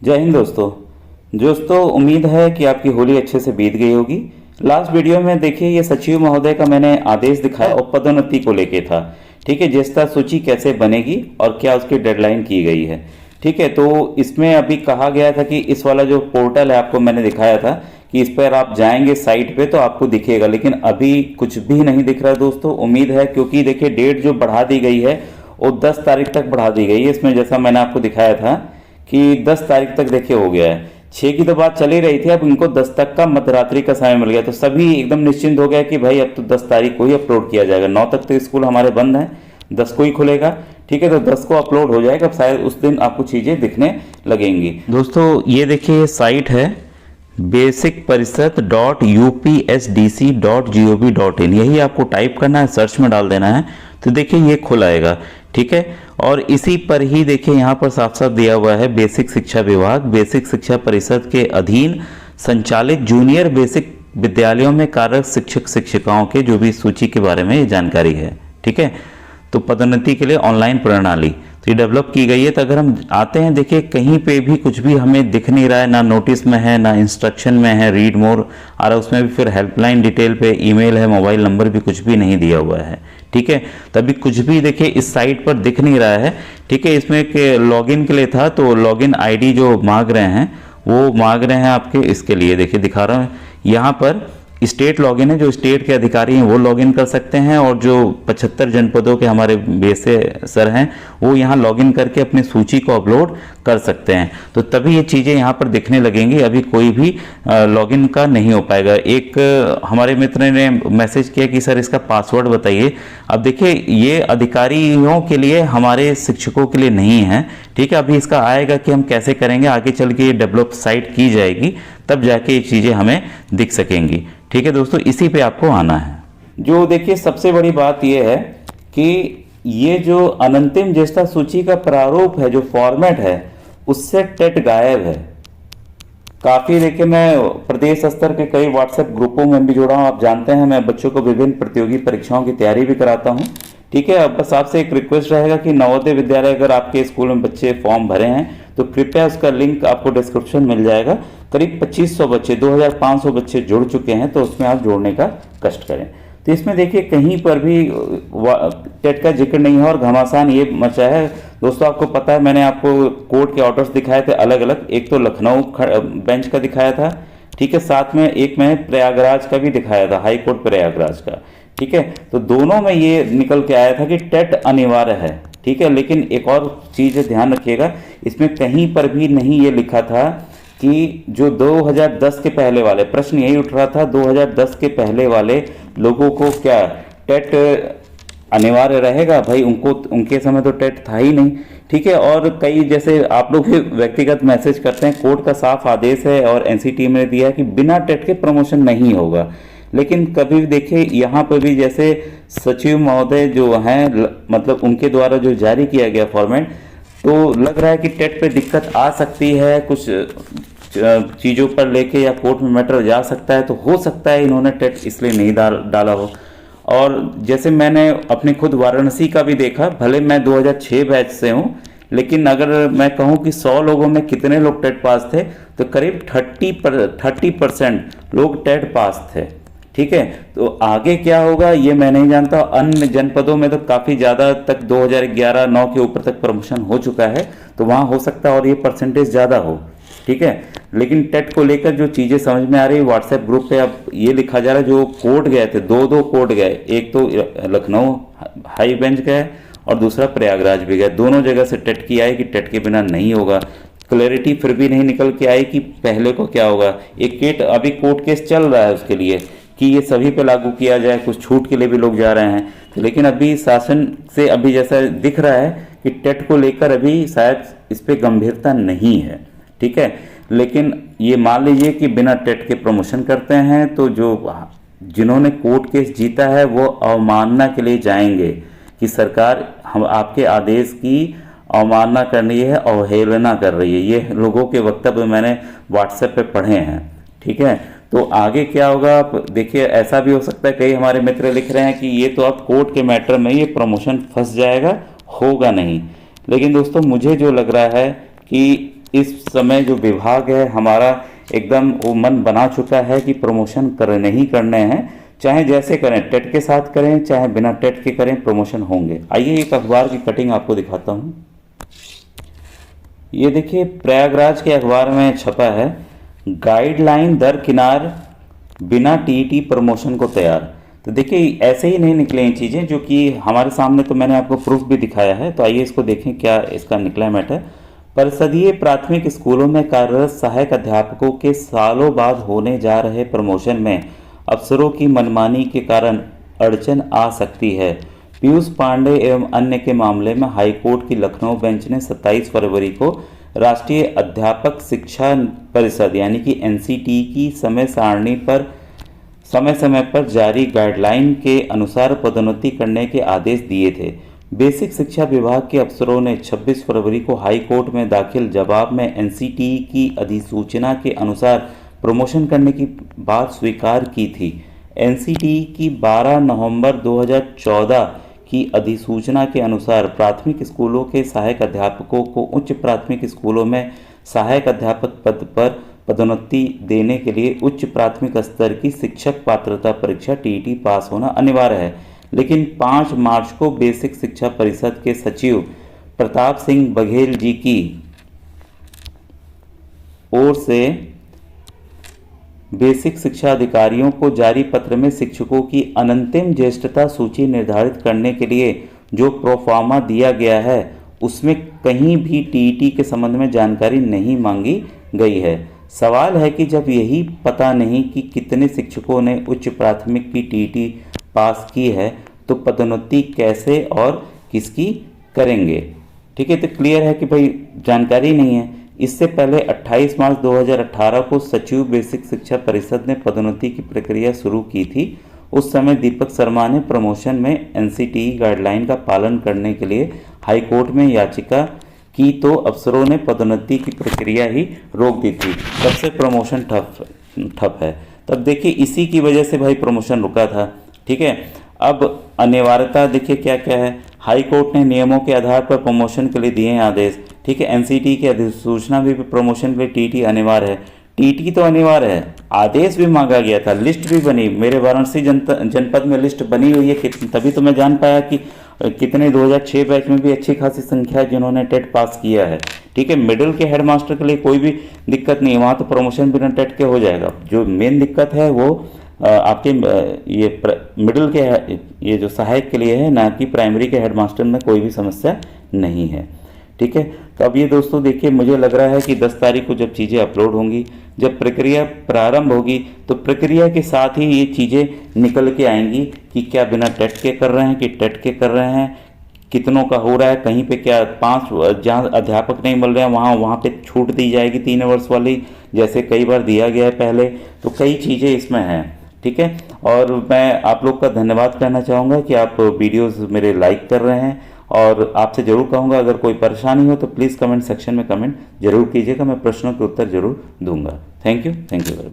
जय हिंद दोस्तों उम्मीद है कि आपकी होली अच्छे से बीत गई होगी। लास्ट वीडियो में देखिए ये सचिव महोदय का मैंने आदेश दिखाया और पदोन्नति को लेके था। ठीक है, ज्येष्ठता सूची कैसे बनेगी और क्या उसकी डेडलाइन की गई है। ठीक है, तो इसमें अभी कहा गया था कि इस वाला जो पोर्टल है आपको मैंने दिखाया था कि इस पर आप जाएंगे साइट पे तो आपको दिखेगा, लेकिन अभी कुछ भी नहीं दिख रहा दोस्तों। उम्मीद है क्योंकि देखिए डेट जो बढ़ा दी गई है वो 10 तारीख तक बढ़ा दी गई है। इसमें जैसा मैंने आपको दिखाया था कि 10 तारीख तक देखिए हो गया है। 6 की तो बात चली रही थी, अब इनको 10 तक का मध्यरात्रि का समय मिल गया, तो सभी एकदम निश्चिंत हो गया कि भाई अब तो 10 तारीख को ही अपलोड किया जाएगा। 9 तक तो स्कूल हमारे बंद हैं, 10 को ही खुलेगा। ठीक है, तो 10 को अपलोड हो जाएगा, अब शायद उस दिन आपको चीज़ें दिखने लगेंगी। दोस्तों ये देखिए ये साइट है basic-upsdc.gov.in, यही आपको टाइप करना है, सर्च में डाल देना है तो देखिए ये खुल आएगा। ठीक है, और इसी पर ही देखिए यहाँ पर साफ साफ दिया हुआ है बेसिक शिक्षा विभाग बेसिक शिक्षा परिषद के अधीन संचालित जूनियर बेसिक विद्यालयों में कार्यरत शिक्षक शिक्षिकाओं के जो भी सूची के बारे में ये जानकारी है। ठीक है, तो पदोन्नति के लिए ऑनलाइन प्रणाली तो ये डेवलप की गई है। तो अगर हम आते हैं देखिए कहीं पे भी कुछ भी हमें दिख नहीं रहा है, ना नोटिस में है ना इंस्ट्रक्शन में है, रीड मोर आ रहा है, उसमें भी फिर हेल्पलाइन डिटेल पे ईमेल है, मोबाइल नंबर भी कुछ भी नहीं दिया हुआ है। ठीक है, तभी कुछ भी देखिए इस साइट पर दिख नहीं रहा है। ठीक है, इसमें एक लॉगिन के लिए था तो लॉगिन आईडी जो मांग रहे हैं वो मांग रहे हैं आपके, इसके लिए देखिए दिखा रहा हूँ यहाँ पर स्टेट लॉगिन है, जो स्टेट के अधिकारी हैं वो लॉगिन कर सकते हैं और जो 75 जनपदों के हमारे बेसे सर हैं वो यहाँ लॉगिन करके अपनी सूची को अपलोड कर सकते हैं। तो तभी ये चीज़ें यहाँ पर दिखने लगेंगी, अभी कोई भी लॉगिन का नहीं हो पाएगा। एक हमारे मित्र ने मैसेज किया कि सर इसका पासवर्ड बताइए। अब देखिए ये अधिकारियों के लिए, हमारे शिक्षकों के लिए नहीं है। ठीक है, अभी इसका आएगा कि हम कैसे करेंगे, आगे चल के ये डेवलप साइट की जाएगी तब जाके ये चीज़ें हमें दिख सकेंगी। ठीक है दोस्तों, इसी पे आपको आना है। जो देखिए सबसे बड़ी बात यह है कि ये जो अनंतिम ज्येष्ठता सूची का प्रारूप है, जो फॉर्मेट है, उससे टेट गायब है। काफ़ी देखिए मैं प्रदेश स्तर के कई व्हाट्सएप ग्रुपों में भी जुड़ा हूँ। आप जानते हैं मैं बच्चों को विभिन्न प्रतियोगी परीक्षाओं की तैयारी भी कराता हूँ। ठीक है, अब बस आपसे एक रिक्वेस्ट रहेगा कि नवोदय विद्यालय अगर आपके स्कूल में बच्चे फॉर्म भरे हैं तो कृपया उसका लिंक आपको डिस्क्रिप्शन मिल जाएगा। करीब 2500 बच्चे, 2500 बच्चे जुड़ चुके हैं, तो उसमें आप जोड़ने का कष्ट करें। तो इसमें देखिए कहीं पर भी टेट का जिक्र नहीं है और घमासान ये मचा है। दोस्तों आपको पता है मैंने आपको कोर्ट के ऑर्डर्स दिखाए थे अलग अलग, एक तो लखनऊ बेंच का दिखाया था। ठीक है, साथ में एक मैंने प्रयागराज का भी दिखाया था, हाई कोर्ट प्रयागराज का। ठीक है, तो दोनों में ये निकल के आया था कि टेट अनिवार्य है। ठीक है, लेकिन एक और चीज़ ध्यान रखिएगा, इसमें कहीं पर भी नहीं ये लिखा था कि जो 2010 के पहले वाले, प्रश्न यही उठ रहा था 2010 के पहले वाले लोगों को क्या टेट अनिवार्य रहेगा। भाई उनको, उनके समय तो टेट था ही नहीं। ठीक है, और कई जैसे आप लोग भी व्यक्तिगत मैसेज करते हैं, कोर्ट का साफ आदेश है और एनसीटी ने दिया है कि बिना टेट के प्रमोशन नहीं होगा। लेकिन कभी भी देखिए यहाँ पर भी जैसे सचिव महोदय जो हैं, मतलब उनके द्वारा जो जारी किया गया फॉर्मेट, तो लग रहा है कि टेट पे दिक्कत आ सकती है, कुछ चीज़ों पर लेके या कोर्ट में मैटर जा सकता है। तो हो सकता है इन्होंने टेट इसलिए नहीं डाला हो। और जैसे मैंने अपने खुद वाराणसी का भी देखा, भले मैं 2006 बैच से हूँ, लेकिन अगर मैं कहूँ कि 100 लोगों में कितने लोग टेट पास थे, तो करीब 30% लोग टेट पास थे। ठीक है, तो आगे क्या होगा ये मैं नहीं जानता। अन्य जनपदों में तो काफ़ी ज़्यादा तक 2011-9 के ऊपर तक प्रमोशन हो चुका है, तो वहाँ हो सकता है और ये परसेंटेज ज़्यादा हो। ठीक है, लेकिन टेट को लेकर जो चीज़ें समझ में आ रही, व्हाट्सएप ग्रुप पे अब ये लिखा जा रहा है, जो कोर्ट गए थे, दो कोर्ट गए, एक तो लखनऊ हाई बेंच गए और दूसरा प्रयागराज भी गए, दोनों जगह से टेट की आई कि टेट के बिना नहीं होगा। क्लैरिटी फिर भी नहीं निकल के आई कि पहले को क्या होगा। एक केट अभी कोर्ट केस चल रहा है उसके लिए कि ये सभी पे लागू किया जाए, कुछ छूट के लिए भी लोग जा रहे हैं। तो लेकिन अभी शासन से अभी जैसा दिख रहा है कि टेट को लेकर अभी शायद इस पर गंभीरता नहीं है। ठीक है, लेकिन ये मान लीजिए कि बिना टेट के प्रमोशन करते हैं तो जो जिन्होंने कोर्ट केस जीता है वो अवमानना के लिए जाएंगे कि सरकार हम आपके आदेश की अवमानना कर रही है, अवहेलना कर रही है। ये लोगों के वक्तव्य मैंने व्हाट्सएप पे पढ़े हैं। ठीक है, तो आगे क्या होगा आप देखिए। ऐसा भी हो सकता है, कई हमारे मित्र लिख रहे हैं कि ये तो अब कोर्ट के मैटर में ये प्रमोशन फंस जाएगा, होगा नहीं। लेकिन दोस्तों मुझे जो लग रहा है कि इस समय जो विभाग है हमारा एकदम वो मन बना चुका है कि प्रमोशन करने ही करने हैं, चाहे जैसे करें, टेट के साथ करें चाहे बिना टेट के करें, प्रमोशन होंगे। आइए एक अखबार की कटिंग आपको दिखाता हूँ। ये देखिए प्रयागराज के अखबार में छपा है, गाइडलाइन दरकिनार बिना टीईटी प्रमोशन को तैयार। तो देखिए ऐसे ही नहीं निकले ये चीज़ें, जो कि हमारे सामने तो मैंने आपको प्रूफ भी दिखाया है। तो आइए इसको देखें क्या इसका निकला मैटर। परिषदीय प्राथमिक स्कूलों में कार्यरत सहायक अध्यापकों के सालों बाद होने जा रहे प्रमोशन में अफसरों की मनमानी के कारण अड़चन आ सकती है। पीयूष पांडे एवं अन्य के मामले में हाईकोर्ट की लखनऊ बेंच ने 27 फरवरी को राष्ट्रीय अध्यापक शिक्षा परिषद यानी कि एनसीटी की समय सारणी पर समय पर जारी गाइडलाइन के अनुसार पदोन्नति करने के आदेश दिए थे। बेसिक शिक्षा विभाग के अफसरों ने 26 फरवरी को हाई कोर्ट में दाखिल जवाब में एनसीटी की अधिसूचना के अनुसार प्रमोशन करने की बात स्वीकार की थी। एनसीटी की 12 नवंबर 2014 की अधिसूचना के अनुसार प्राथमिक स्कूलों के सहायक अध्यापकों को उच्च प्राथमिक स्कूलों में सहायक अध्यापक पद पर पदोन्नति देने के लिए उच्च प्राथमिक स्तर की शिक्षक पात्रता परीक्षा टीईटी पास होना अनिवार्य है। लेकिन 5 मार्च को बेसिक शिक्षा परिषद के सचिव प्रताप सिंह बघेल जी की ओर से बेसिक शिक्षा अधिकारियों को जारी पत्र में शिक्षकों की अनंतिम ज्येष्ठता सूची निर्धारित करने के लिए जो प्रोफार्मा दिया गया है उसमें कहीं भी टीईटी के संबंध में जानकारी नहीं मांगी गई है। सवाल है कि जब यही पता नहीं कि कितने शिक्षकों ने उच्च प्राथमिक की टीईटी पास की है तो पदोन्नति कैसे और किसकी करेंगे। ठीक है, तो क्लियर है कि भाई जानकारी नहीं है। इससे पहले 28 मार्च 2018 को सचिव बेसिक शिक्षा परिषद ने पदोन्नति की प्रक्रिया शुरू की थी। उस समय दीपक शर्मा ने प्रमोशन में एनसीटीई गाइडलाइन का पालन करने के लिए हाईकोर्ट में याचिका की, तो अफसरों ने पदोन्नति की प्रक्रिया ही रोक दी थी। तब से प्रमोशन ठप है। तब देखिए इसी की वजह से भाई प्रमोशन रुका था। ठीक है, अब अनिवार्यता देखिए क्या क्या है। हाई कोर्ट ने नियमों के आधार पर प्रमोशन के लिए दिए हैं आदेश। ठीक है, एनसीटी की अधिसूचना भी प्रमोशन के लिए टीटी अनिवार्य है। टीटी तो अनिवार्य है, आदेश भी मांगा गया था, लिस्ट भी बनी, मेरे वाराणसी जनपद में लिस्ट बनी हुई है। तभी तो मैं जान पाया कि कितने 2006 बैच में भी अच्छी खासी संख्या है जिन्होंने टेट पास किया है। ठीक है, मिडिल के हेडमास्टर के लिए कोई भी दिक्कत नहीं है, वहाँ तो प्रमोशन बिना टेट के हो जाएगा। जो मेन दिक्कत है वो आपके ये मिडिल के ये जो सहायक के लिए है, ना कि प्राइमरी के हेडमास्टर में कोई भी समस्या नहीं है। ठीक है, तो अब ये दोस्तों देखिए मुझे लग रहा है कि 10 तारीख को जब चीज़ें अपलोड होंगी, जब प्रक्रिया प्रारंभ होगी, तो प्रक्रिया के साथ ही ये चीज़ें निकल के आएंगी कि क्या बिना टेट के कर रहे हैं कि टेट के कर रहे हैं, कितनों का हो रहा है, कहीं पे क्या 5 जहाँ अध्यापक नहीं मिल रहे हैं वहाँ पे छूट दी जाएगी 3 वर्ष वाली, जैसे कई बार दिया गया है पहले। तो कई चीज़ें इसमें हैं। ठीक है, और मैं आप लोग का धन्यवाद करना चाहूँगा कि आप वीडियोस मेरे लाइक कर रहे हैं, और आपसे ज़रूर कहूँगा अगर कोई परेशानी हो तो प्लीज़ कमेंट सेक्शन में कमेंट जरूर कीजिएगा, मैं प्रश्नों के उत्तर जरूर दूंगा। Thank you very much.